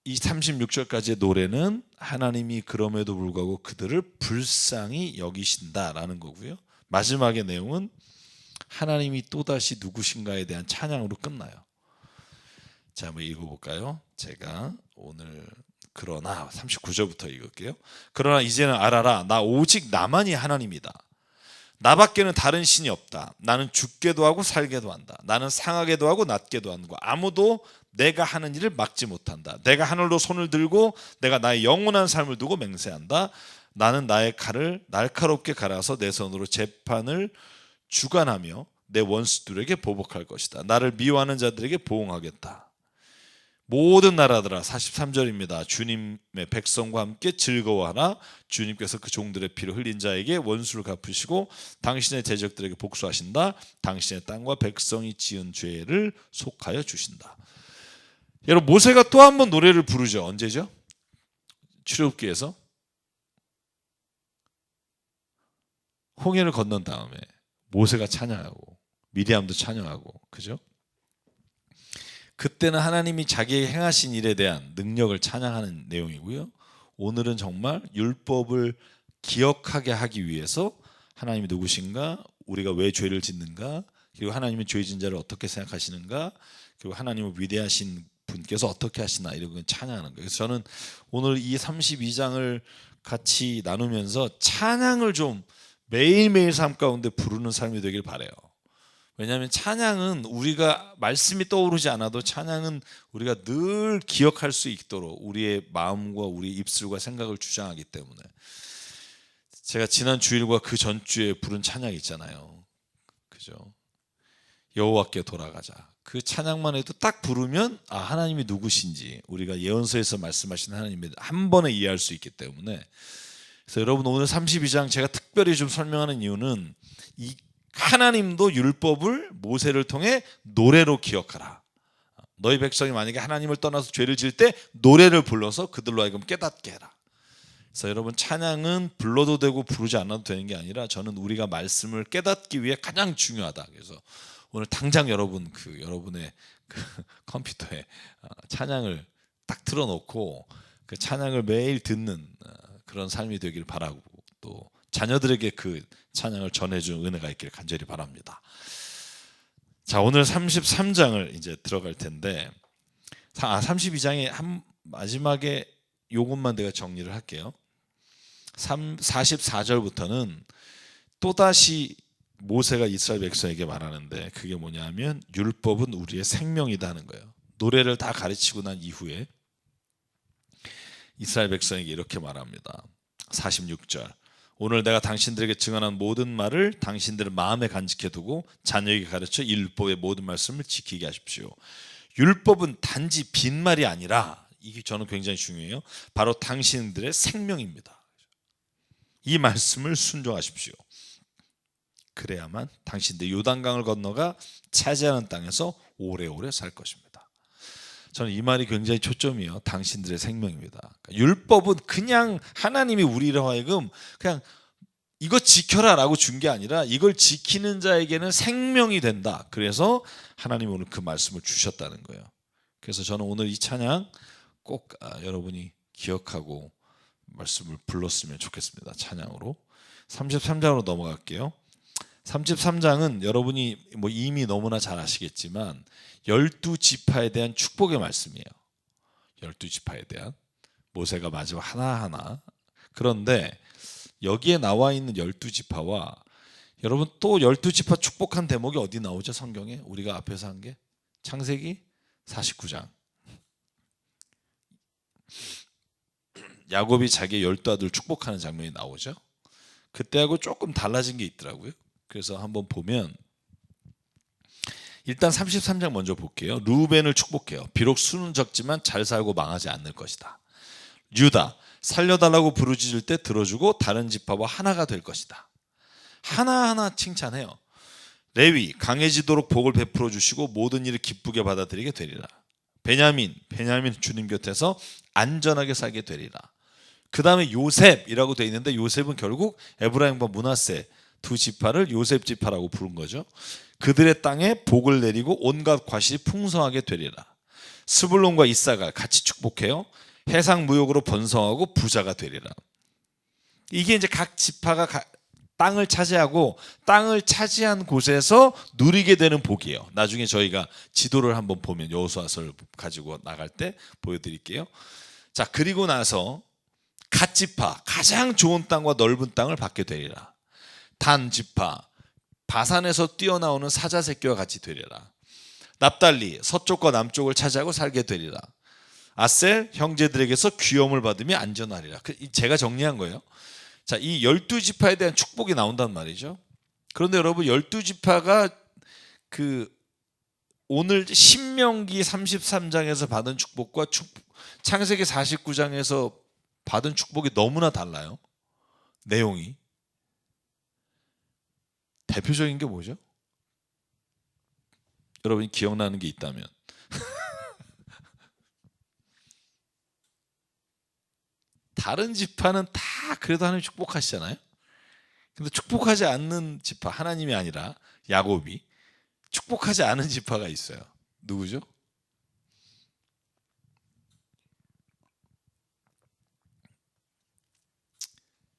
이 36절까지의 노래는 하나님이 그럼에도 불구하고 그들을 불쌍히 여기신다라는 거고요. 마지막의 내용은 하나님이 또다시 누구신가에 대한 찬양으로 끝나요. 자, 한번 읽어볼까요? 제가 오늘 그러나 39절부터 읽을게요. 그러나 이제는 알아라. 나 오직 나만이 하나님이다. 나밖에는 다른 신이 없다. 나는 죽게도 하고 살게도 한다. 나는 상하게도 하고 낮게도 하는 거. 아무도 내가 하는 일을 막지 못한다. 내가 하늘로 손을 들고 내가 나의 영원한 삶을 두고 맹세한다. 나는 나의 칼을 날카롭게 갈아서 내 손으로 재판을 주관하며 내 원수들에게 보복할 것이다. 나를 미워하는 자들에게 보응하겠다. 모든 나라들아, 43절입니다. 주님의 백성과 함께 즐거워하라. 주님께서 그 종들의 피를 흘린 자에게 원수를 갚으시고 당신의 대적들에게 복수하신다. 당신의 땅과 백성이 지은 죄를 속하여 주신다. 여러분, 모세가 또 한 번 노래를 부르죠. 언제죠? 출애굽기에서 홍해를 건넌 다음에 모세가 찬양하고 미리암도 찬양하고, 그죠? 그때는 하나님이 자기의 행하신 일에 대한 능력을 찬양하는 내용이고요. 오늘은 정말 율법을 기억하게 하기 위해서 하나님이 누구신가, 우리가 왜 죄를 짓는가, 그리고 하나님은 죄 진 자를 어떻게 생각하시는가, 그리고 하나님은 위대하신 분께서 어떻게 하시나, 이런 걸 찬양하는 거예요. 그래서 저는 오늘 이 32장을 같이 나누면서 찬양을 좀 매일매일 삶 가운데 부르는 삶이 되길 바라요. 왜냐하면 찬양은 우리가 말씀이 떠오르지 않아도 찬양은 우리가 늘 기억할 수 있도록 우리의 마음과 우리 입술과 생각을 주장하기 때문에, 제가 지난 주일과 그 전주에 부른 찬양 있잖아요. 그죠? 여호와께 돌아가자. 그 찬양만 해도 딱 부르면 하나님이 누구신지 우리가 예언서에서 말씀하신 하나님을 한 번에 이해할 수 있기 때문에, 그래서 여러분 오늘 32장 제가 특별히 좀 설명하는 이유는 이 하나님도 율법을 모세를 통해 노래로 기억하라. 너희 백성이 만약에 하나님을 떠나서 죄를 지을 때 노래를 불러서 그들로 하여금 깨닫게 해라. 그래서 여러분, 찬양은 불러도 되고 부르지 않아도 되는 게 아니라 저는 우리가 말씀을 깨닫기 위해 가장 중요하다. 그래서 오늘 당장 여러분의 컴퓨터에 찬양을 딱 틀어놓고 그 찬양을 매일 듣는 그런 삶이 되길 바라고, 또 자녀들에게 그 찬양을 전해주는 은혜가 있기를 간절히 바랍니다. 자, 오늘 33장을 이제 들어갈 텐데, 32장의 마지막에 요것만 내가 정리를 할게요. 44절부터는 또다시 모세가 이스라엘 백성에게 말하는데, 그게 뭐냐면 율법은 우리의 생명이다 하는 거예요. 노래를 다 가르치고 난 이후에 이스라엘 백성에게 이렇게 말합니다. 46절. 오늘 내가 당신들에게 증언한 모든 말을 당신들의 마음에 간직해 두고 자녀에게 가르쳐 이 율법의 모든 말씀을 지키게 하십시오. 율법은 단지 빈말이 아니라, 이게 저는 굉장히 중요해요, 바로 당신들의 생명입니다. 이 말씀을 순종하십시오. 그래야만 당신들 요단강을 건너가 차지하는 땅에서 오래오래 살 것입니다. 저는 이 말이 굉장히 초점이에요. 당신들의 생명입니다. 그러니까 율법은 그냥 하나님이 우리로 하여금 그냥 이거 지켜라 라고 준 게 아니라 이걸 지키는 자에게는 생명이 된다. 그래서 하나님이 오늘 그 말씀을 주셨다는 거예요. 그래서 저는 오늘 이 찬양 꼭 여러분이 기억하고 말씀을 불렀으면 좋겠습니다. 찬양으로. 33장으로 넘어갈게요. 33장은 여러분이 이미 너무나 잘 아시겠지만 12지파에 대한 축복의 말씀이에요. 12지파에 대한, 모세가 마지막 하나하나. 그런데 여기에 나와 있는 12지파와 여러분 또 12지파 축복한 대목이 어디 나오죠? 성경에 우리가 앞에서 한 게 창세기 49장. 야곱이 자기의 12아들 축복하는 장면이 나오죠. 그때하고 조금 달라진 게 있더라고요. 그래서 한번 보면 일단 33장 먼저 볼게요. 루벤을 축복해요. 비록 수는 적지만 잘 살고 망하지 않을 것이다. 유다, 살려달라고 부르짖을 때 들어주고 다른 지파와 하나가 될 것이다. 하나하나 칭찬해요. 레위, 강해지도록 복을 베풀어 주시고 모든 일을 기쁘게 받아들이게 되리라. 베냐민 주님 곁에서 안전하게 살게 되리라. 그 다음에 요셉이라고 되어 있는데, 요셉은 결국 에브라임과 므낫세 두 지파를 요셉 지파라고 부른 거죠. 그들의 땅에 복을 내리고 온갖 과실이 풍성하게 되리라. 스불론과 이사갈 같이 축복해요. 해상 무역으로 번성하고 부자가 되리라. 이게 이제 각 지파가 땅을 차지하고 땅을 차지한 곳에서 누리게 되는 복이에요. 나중에 저희가 지도를 한번 보면 여호수아서를 가지고 나갈 때 보여드릴게요. 자, 그리고 나서 갓 지파 가장 좋은 땅과 넓은 땅을 받게 되리라. 단 지파 바산에서 뛰어나오는 사자 새끼와 같이 되리라. 납달리 서쪽과 남쪽을 차지하고 살게 되리라. 아셀 형제들에게서 귀염을 받으며 안전하리라. 제가 정리한 거예요. 자, 이 12지파에 대한 축복이 나온단 말이죠. 그런데 여러분 12지파가 오늘 신명기 33장에서 받은 축복과 창세기 49장에서 받은 축복이 너무나 달라요. 내용이. 대표적인 게 뭐죠? 여러분이 기억나는 게 있다면 다른 지파는 다 그래도 하나님 축복하시잖아요. 근데 축복하지 않는 지파, 하나님이 아니라 야곱이 축복하지 않은 지파가 있어요. 누구죠?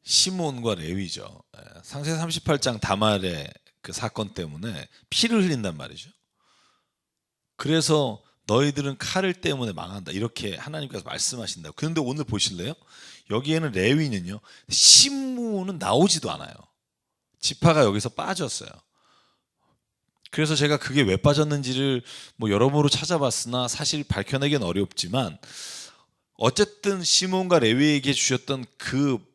시몬과 레위죠. 창세기 38장 다말의 그 사건 때문에 피를 흘린단 말이죠. 그래서 너희들은 칼을 때문에 망한다, 이렇게 하나님께서 말씀하신다고. 그런데 오늘 보실래요? 여기에는 레위는요, 시므온은 나오지도 않아요. 지파가 여기서 빠졌어요. 그래서 제가 그게 왜 빠졌는지를 여러모로 찾아봤으나 사실 밝혀내기는 어렵지만, 어쨌든 시몬과 레위에게 주셨던 그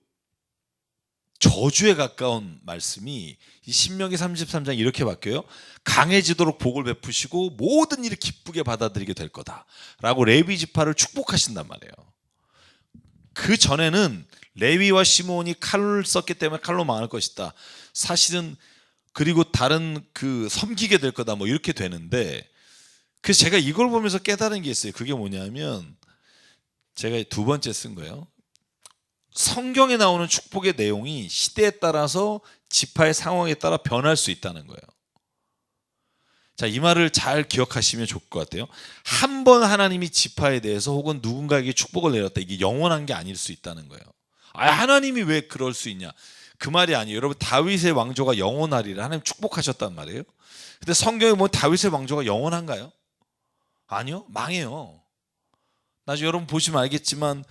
저주에 가까운 말씀이 이 신명기 33장 이렇게 바뀌어요. 강해지도록 복을 베푸시고 모든 일을 기쁘게 받아들이게 될 거다 라고 레위 지파를 축복하신단 말이에요. 그 전에는 레위와 시몬이 칼을 썼기 때문에 칼로 망할 것이다, 사실은, 그리고 다른 섬기게 될 거다, 이렇게 되는데, 그래서 제가 이걸 보면서 깨달은 게 있어요. 그게 뭐냐면, 제가 두 번째 쓴 거예요. 성경에 나오는 축복의 내용이 시대에 따라서 지파의 상황에 따라 변할 수 있다는 거예요. 자, 이 말을 잘 기억하시면 좋을 것 같아요. 한 번 하나님이 지파에 대해서 혹은 누군가에게 축복을 내렸다, 이게 영원한 게 아닐 수 있다는 거예요. 하나님이 왜 그럴 수 있냐, 그 말이 아니에요. 여러분, 다윗의 왕조가 영원하리라 하나님 축복하셨단 말이에요. 근데 성경에 보면 다윗의 왕조가 영원한가요? 아니요, 망해요. 나중에 여러분 보시면 알겠지만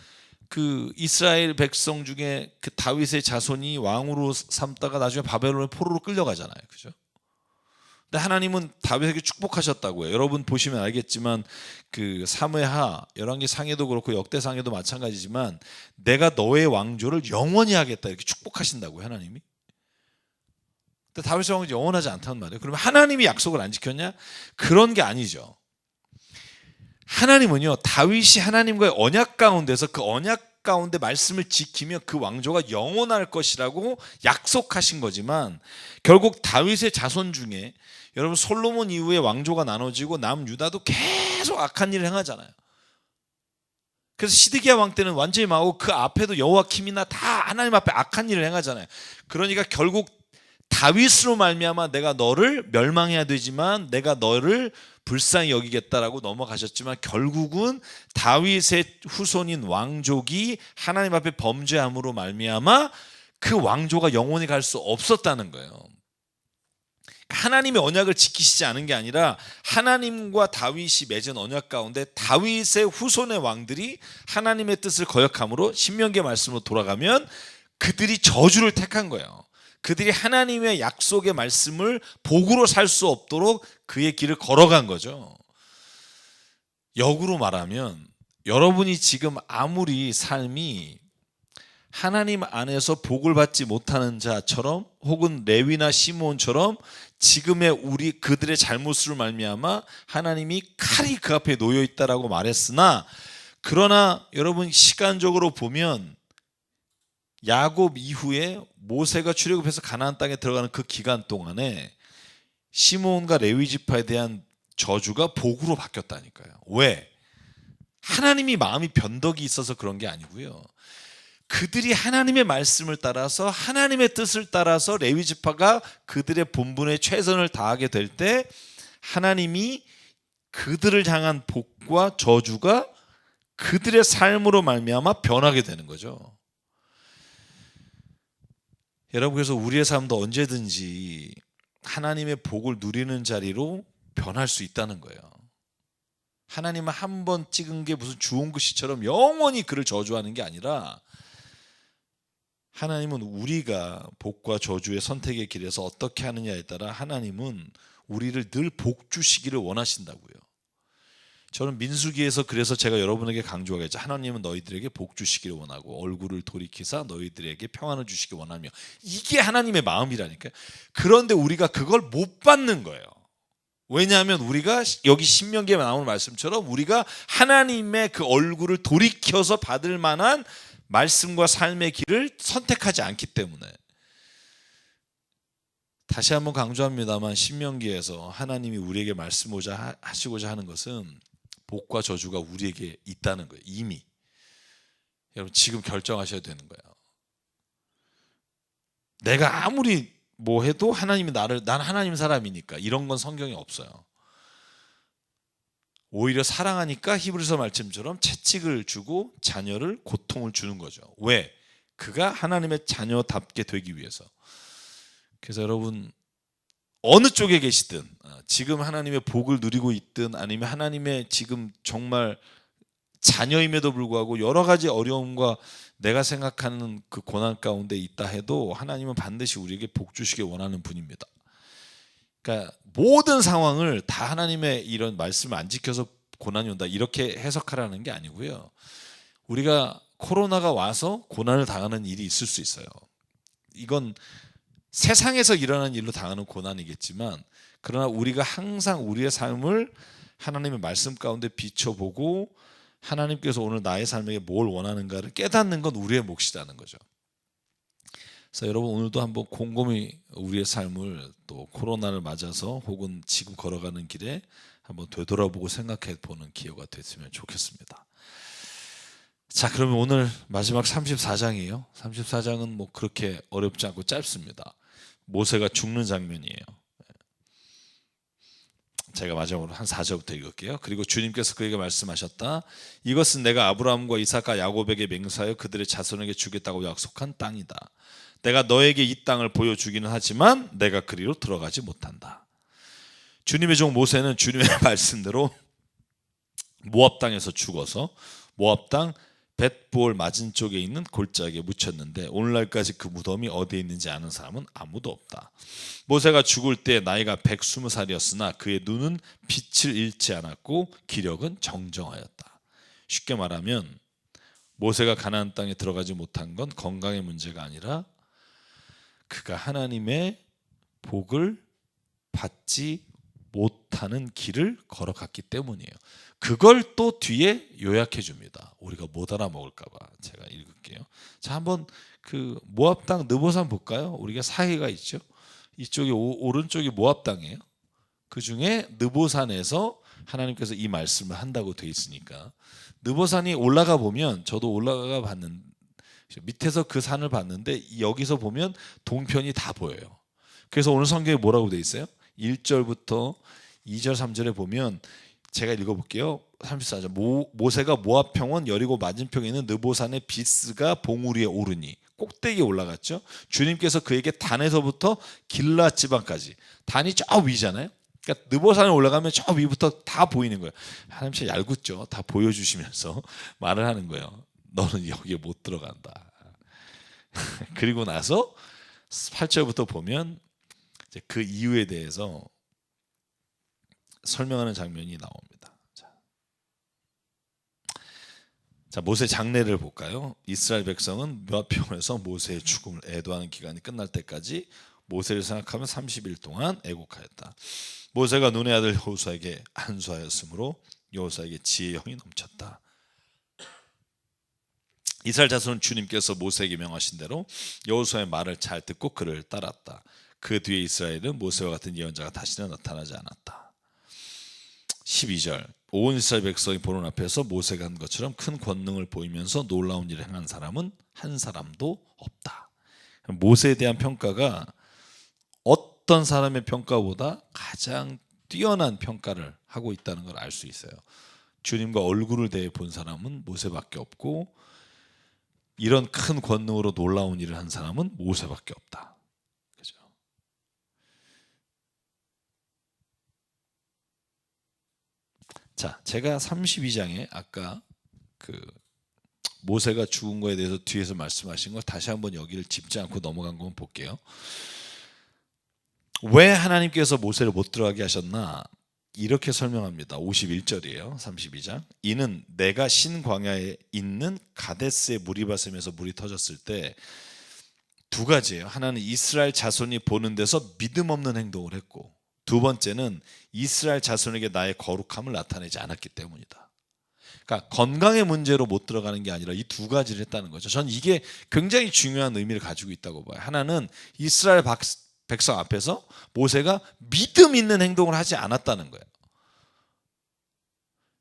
이스라엘 백성 중에 다윗의 자손이 왕으로 삼다가 나중에 바벨론의 포로로 끌려가잖아요. 그죠? 근데 하나님은 다윗에게 축복하셨다고 해요. 여러분 보시면 알겠지만 사무엘하, 열왕기상에도 그렇고 역대상에도 마찬가지지만, 내가 너의 왕조를 영원히 하겠다, 이렇게 축복하신다고 해요, 하나님이. 근데 다윗의 왕조 영원하지 않단 말이에요. 그러면 하나님이 약속을 안 지켰냐? 그런 게 아니죠. 하나님은요, 다윗이 하나님과의 언약 가운데서 그 언약 가운데 말씀을 지키며 그 왕조가 영원할 것이라고 약속하신 거지만, 결국 다윗의 자손 중에 여러분 솔로몬 이후에 왕조가 나눠지고 남유다도 계속 악한 일을 행하잖아요. 그래서 시드기야 왕 때는 완전히 망하고, 그 앞에도 여호와킴이나 다 하나님 앞에 악한 일을 행하잖아요. 그러니까 결국 다윗으로 말미암아 내가 너를 멸망해야 되지만 내가 너를 불쌍히 여기겠다라고 넘어가셨지만, 결국은 다윗의 후손인 왕족이 하나님 앞에 범죄함으로 말미암아 그 왕조가 영원히 갈 수 없었다는 거예요. 하나님의 언약을 지키시지 않은 게 아니라, 하나님과 다윗이 맺은 언약 가운데 다윗의 후손의 왕들이 하나님의 뜻을 거역함으로, 신명기의 말씀으로 돌아가면 그들이 저주를 택한 거예요. 그들이 하나님의 약속의 말씀을 복으로 살 수 없도록 그의 길을 걸어간 거죠. 역으로 말하면 여러분이 지금 아무리 삶이 하나님 안에서 복을 받지 못하는 자처럼, 혹은 레위나 시므온처럼 지금의 그들의 잘못으로 말미암아 하나님이 칼이 그 앞에 놓여 있다라고 말했으나, 그러나 여러분 시간적으로 보면 야곱 이후에 모세가 출애굽해서 가나안 땅에 들어가는 그 기간 동안에 시므온과 레위 지파에 대한 저주가 복으로 바뀌었다니까요. 왜? 하나님이 마음이 변덕이 있어서 그런 게 아니고요. 그들이 하나님의 말씀을 따라서, 하나님의 뜻을 따라서 레위 지파가 그들의 본분에 최선을 다하게 될 때, 하나님이 그들을 향한 복과 저주가 그들의 삶으로 말미암아 변하게 되는 거죠. 여러분, 그래서 우리의 삶도 언제든지 하나님의 복을 누리는 자리로 변할 수 있다는 거예요. 하나님은 한 번 찍은 게 무슨 주홍 글씨처럼 영원히 그를 저주하는 게 아니라, 하나님은 우리가 복과 저주의 선택의 길에서 어떻게 하느냐에 따라 하나님은 우리를 늘 복 주시기를 원하신다고요. 저는 민수기에서 그래서 제가 여러분에게 강조하겠죠. 하나님은 너희들에게 복 주시기를 원하고 얼굴을 돌이키사 너희들에게 평안을 주시기 원하며. 이게 하나님의 마음이라니까요. 그런데 우리가 그걸 못 받는 거예요. 왜냐하면 우리가 여기 신명기에 나오는 말씀처럼 우리가 하나님의 그 얼굴을 돌이켜서 받을 만한 말씀과 삶의 길을 선택하지 않기 때문에. 다시 한번 강조합니다만, 신명기에서 하나님이 우리에게 말씀하시고자 하는 것은 복과 저주가 우리에게 있다는 거예요. 이미. 여러분, 지금 결정하셔야 되는 거예요. 내가 아무리 뭐 해도 하나님이 난 하나님 사람이니까 이런 건 성경에 없어요. 오히려 사랑하니까 히브리서 말씀처럼 채찍을 주고 자녀를 고통을 주는 거죠. 왜? 그가 하나님의 자녀답게 되기 위해서. 그래서 여러분, 어느 쪽에 계시든, 지금 하나님의 복을 누리고 있든 아니면 하나님의 지금 정말 자녀임에도 불구하고 여러 가지 어려움과 내가 생각하는 그 고난 가운데 있다 해도 하나님은 반드시 우리에게 복 주시길 원하는 분입니다. 그러니까 모든 상황을 다 하나님의 이런 말씀을 안 지켜서 고난이 온다 이렇게 해석하라는 게 아니고요. 우리가 코로나가 와서 고난을 당하는 일이 있을 수 있어요. 이건 세상에서 일어나는 일로 당하는 고난이겠지만, 그러나 우리가 항상 우리의 삶을 하나님의 말씀 가운데 비춰보고 하나님께서 오늘 나의 삶에게 뭘 원하는가를 깨닫는 건 우리의 몫이라는 거죠. 그래서 여러분, 오늘도 한번 곰곰이 우리의 삶을 또 코로나를 맞아서 혹은 지금 걸어가는 길에 한번 되돌아보고 생각해 보는 기회가 됐으면 좋겠습니다. 자, 그러면 오늘 마지막 34장이에요. 34장은 뭐 그렇게 어렵지 않고 짧습니다. 모세가 죽는 장면이에요. 제가 마지막으로 한 4절부터 읽을게요. 그리고 주님께서 그에게 말씀하셨다. 이것은 내가 아브라함과 이삭과 야곱에게 맹세하여 그들의 자손에게 주겠다고 약속한 땅이다. 내가 너에게 이 땅을 보여주기는 하지만 내가 그리로 들어가지 못한다. 주님의 종 모세는 주님의 말씀대로 모압 땅에서 죽어서 모압 땅 벳보을 맞은 쪽에 있는 골짜기에 묻혔는데 오늘날까지 그 무덤이 어디에 있는지 아는 사람은 아무도 없다. 모세가 죽을 때 나이가 120살이었으나 그의 눈은 빛을 잃지 않았고 기력은 정정하였다. 쉽게 말하면 모세가 가나안 땅에 들어가지 못한 건 건강의 문제가 아니라 그가 하나님의 복을 받지 못하는 길을 걸어갔기 때문이에요. 그걸 또 뒤에 요약해 줍니다. 우리가 못 알아먹을까 봐 제가 읽을게요. 자, 한번 그 모압 땅 느보산 볼까요? 우리가 사해가 있죠. 이쪽이 오른쪽이 모압 땅이에요. 그 중에 느보산에서 하나님께서 이 말씀을 한다고 돼 있으니까, 느보산이 올라가 보면, 저도 올라가 봤는데 밑에서 그 산을 봤는데 여기서 보면 동편이 다 보여요. 그래서 오늘 성경에 뭐라고 돼 있어요? 1절부터 2절 3절에 보면, 제가 읽어볼게요. 34절. 모세가 모압 평원 여리고 맞은편에 있는 느보산의 비스가 봉우리에 오르니, 꼭대기에 올라갔죠. 주님께서 그에게 단에서부터 길앗 지방까지, 단이 저 위잖아요. 그러니까 느보산에 올라가면 저 위부터 다 보이는 거예요. 하나님 진짜 얄궂죠. 다 보여주시면서 말을 하는 거예요. 너는 여기에 못 들어간다. 그리고 나서 8절부터 보면 이제 그 이유에 대해서 설명하는 장면이 나옵니다. 자, 모세 장례를 볼까요? 이스라엘 백성은 모압 평원에서 모세의 죽음을 애도하는 기간이 끝날 때까지 모세를 생각하며 30일 동안 애곡하였다. 모세가 눈의 아들 여호수아에게 안수하였으므로 여호수아에게 지혜의 영이 넘쳤다. 이스라엘 자손은 주님께서 모세에게 명하신 대로 여호수아의 말을 잘 듣고 그를 따랐다. 그 뒤에 이스라엘은 모세와 같은 예언자가 다시는 나타나지 않았다. 12절. 온 이스라엘 백성이 보는 앞에서 모세가 한 것처럼 큰 권능을 보이면서 놀라운 일을 행한 사람은 한 사람도 없다. 모세에 대한 평가가 어떤 사람의 평가보다 가장 뛰어난 평가를 하고 있다는 걸 알 수 있어요. 주님과 얼굴을 대해 본 사람은 모세밖에 없고 이런 큰 권능으로 놀라운 일을 한 사람은 모세밖에 없다. 그죠? 자, 제가 32장에 아까 그 모세가 죽은 거에 대해서 뒤에서 말씀하신 걸 다시 한번 여기를 짚지 않고 넘어간 거 볼게요. 왜 하나님께서 모세를 못 들어가게 하셨나? 이렇게 설명합니다. 51절이에요. 32장. 이는 내가 신광야에 있는 가데스의 무리바셈에서 물이 터졌을 때 두 가지예요. 하나는 이스라엘 자손이 보는 데서 믿음 없는 행동을 했고, 두 번째는 이스라엘 자손에게 나의 거룩함을 나타내지 않았기 때문이다. 그러니까 건강의 문제로 못 들어가는 게 아니라 이 두 가지를 했다는 거죠. 전 이게 굉장히 중요한 의미를 가지고 있다고 봐요. 하나는 이스라엘 백성 앞에서 모세가 믿음 있는 행동을 하지 않았다는 거예요.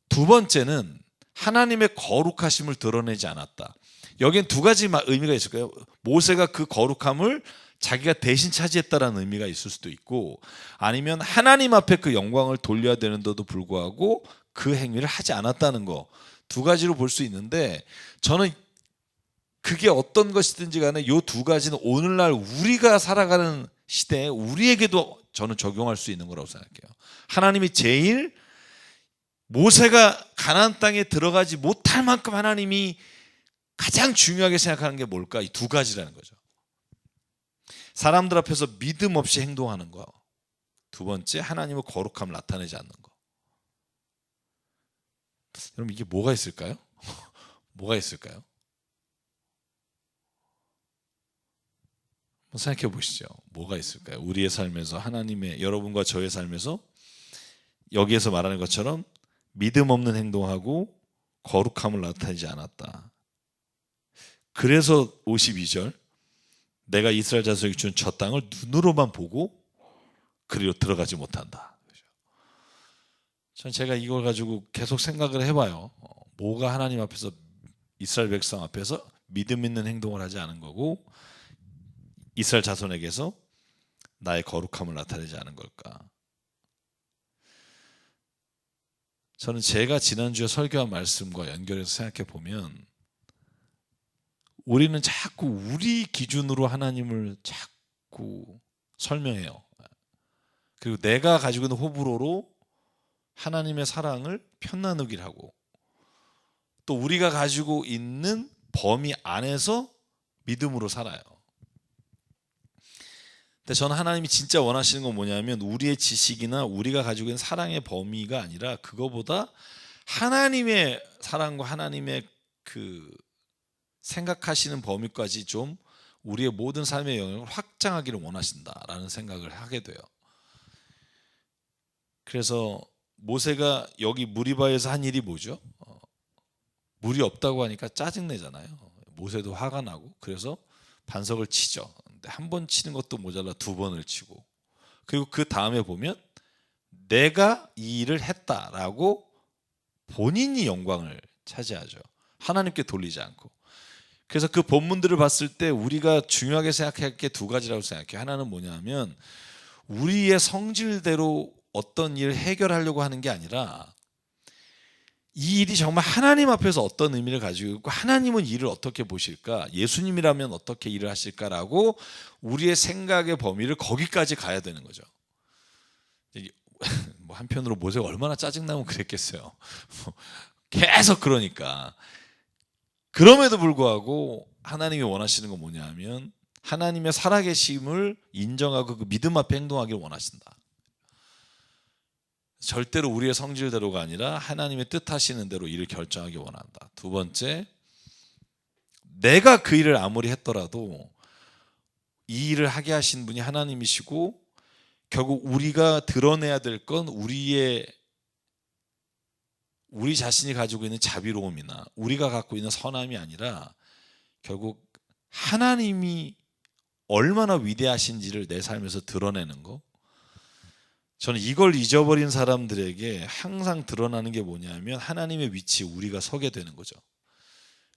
두 번째는 하나님의 거룩하심을 드러내지 않았다. 여기엔 두 가지 의미가 있을 거예요. 모세가 그 거룩함을 자기가 대신 차지했다라는 의미가 있을 수도 있고, 아니면 하나님 앞에 그 영광을 돌려야 되는데도 불구하고 그 행위를 하지 않았다는 거, 두 가지로 볼 수 있는데, 저는 그게 어떤 것이든지 간에 이 두 가지는 오늘날 우리가 살아가는 시대에 우리에게도 저는 적용할 수 있는 거라고 생각해요. 하나님이 제일 모세가 가나안 땅에 들어가지 못할 만큼 하나님이 가장 중요하게 생각하는 게 뭘까? 이 두 가지라는 거죠. 사람들 앞에서 믿음 없이 행동하는 거, 두 번째 하나님의 거룩함을 나타내지 않는 거. 여러분, 이게 뭐가 있을까요? 뭐가 있을까요? 한번 생각해 보시죠. 뭐가 있을까요? 우리의 삶에서, 하나님의, 여러분과 저의 삶에서 여기에서 말하는 것처럼 믿음 없는 행동하고 거룩함을 나타내지 않았다. 그래서 52절, 내가 이스라엘 자손에게 준 저 땅을 눈으로만 보고 그리로 들어가지 못한다. 전 제가 이걸 가지고 계속 생각을 해봐요. 뭐가 하나님 앞에서, 이스라엘 백성 앞에서 믿음 있는 행동을 하지 않은 거고 이스라엘 자손에게서 나의 거룩함을 나타내지 않은 걸까? 저는 제가 지난주에 설교한 말씀과 연결해서 생각해 보면, 우리는 자꾸 우리 기준으로 하나님을 자꾸 설명해요. 그리고 내가 가지고 있는 호불호로 하나님의 사랑을 편나누기를 하고, 또 우리가 가지고 있는 범위 안에서 믿음으로 살아요. 근데 저는 하나님이 진짜 원하시는 건 뭐냐면, 우리의 지식이나 우리가 가지고 있는 사랑의 범위가 아니라 그거보다 하나님의 사랑과 하나님의 그 생각하시는 범위까지 좀 우리의 모든 삶의 영역을 확장하기를 원하신다라는 생각을 하게 돼요. 그래서 모세가 여기 무리바에서 한 일이 뭐죠? 물이 없다고 하니까 짜증내잖아요. 모세도 화가 나고, 그래서 반석을 치죠. 근데 한 번 치는 것도 모자라 두 번을 치고, 그리고 그 다음에 보면 내가 이 일을 했다라고 본인이 영광을 차지하죠. 하나님께 돌리지 않고. 그래서 그 본문들을 봤을 때 우리가 중요하게 생각할 게 두 가지라고 생각해요. 하나는 뭐냐면, 우리의 성질대로 어떤 일을 해결하려고 하는 게 아니라 이 일이 정말 하나님 앞에서 어떤 의미를 가지고 있고, 하나님은 일을 어떻게 보실까, 예수님이라면 어떻게 일을 하실까라고 우리의 생각의 범위를 거기까지 가야 되는 거죠. 뭐 한편으로 모세가 얼마나 짜증나면 그랬겠어요. 계속 그러니까. 그럼에도 불구하고 하나님이 원하시는 건 뭐냐면, 하나님의 살아계심을 인정하고 그 믿음 앞에 행동하기를 원하신다. 절대로 우리의 성질대로가 아니라 하나님의 뜻하시는 대로 일을 결정하기 원한다. 두 번째, 내가 그 일을 아무리 했더라도 이 일을 하게 하신 분이 하나님이시고, 결국 우리가 드러내야 될 건 우리 자신이 가지고 있는 자비로움이나 우리가 갖고 있는 선함이 아니라 결국 하나님이 얼마나 위대하신지를 내 삶에서 드러내는 거. 저는 이걸 잊어버린 사람들에게 항상 드러나는 게 뭐냐면, 하나님의 위치에 우리가 서게 되는 거죠.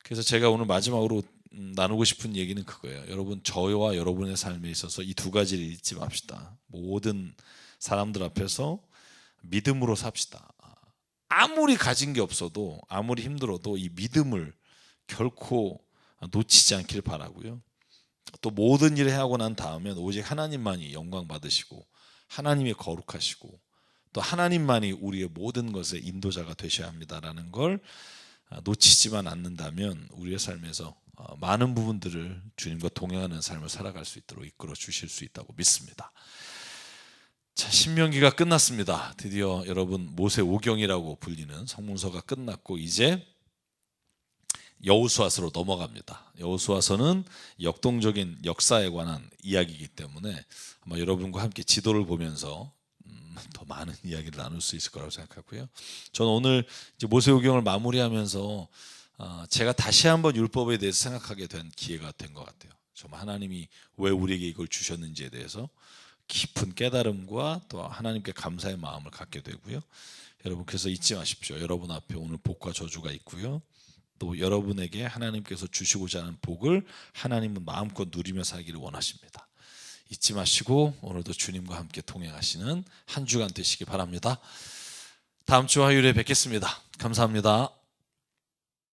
그래서 제가 오늘 마지막으로 나누고 싶은 얘기는 그거예요. 여러분, 저와 여러분의 삶에 있어서 이 두 가지를 잊지 맙시다. 모든 사람들 앞에서 믿음으로 삽시다. 아무리 가진 게 없어도 아무리 힘들어도 이 믿음을 결코 놓치지 않길 바라고요. 또 모든 일을 하고 난 다음엔 오직 하나님만이 영광 받으시고 하나님이 거룩하시고 또 하나님만이 우리의 모든 것의 인도자가 되셔야 합니다라는 걸 놓치지만 않는다면 우리의 삶에서 많은 부분들을 주님과 동행하는 삶을 살아갈 수 있도록 이끌어 주실 수 있다고 믿습니다. 자, 신명기가 끝났습니다. 드디어 여러분 모세오경이라고 불리는 성문서가 끝났고 이제 여호수아서로 넘어갑니다. 여호수아서는 역동적인 역사에 관한 이야기이기 때문에 아마 여러분과 함께 지도를 보면서 더 많은 이야기를 나눌 수 있을 거라고 생각하고요. 저는 오늘 이제 모세오경을 마무리하면서 제가 다시 한번 율법에 대해서 생각하게 된 기회가 된 것 같아요. 정말 하나님이 왜 우리에게 이걸 주셨는지에 대해서 깊은 깨달음과 또 하나님께 감사의 마음을 갖게 되고요. 여러분 그래서 잊지 마십시오. 여러분 앞에 오늘 복과 저주가 있고요. 또 여러분에게 하나님께서 주시고자 하는 복을 하나님은 마음껏 누리며 살기를 원하십니다. 잊지 마시고 오늘도 주님과 함께 동행하시는 한 주간 되시기 바랍니다. 다음 주 화요일에 뵙겠습니다. 감사합니다.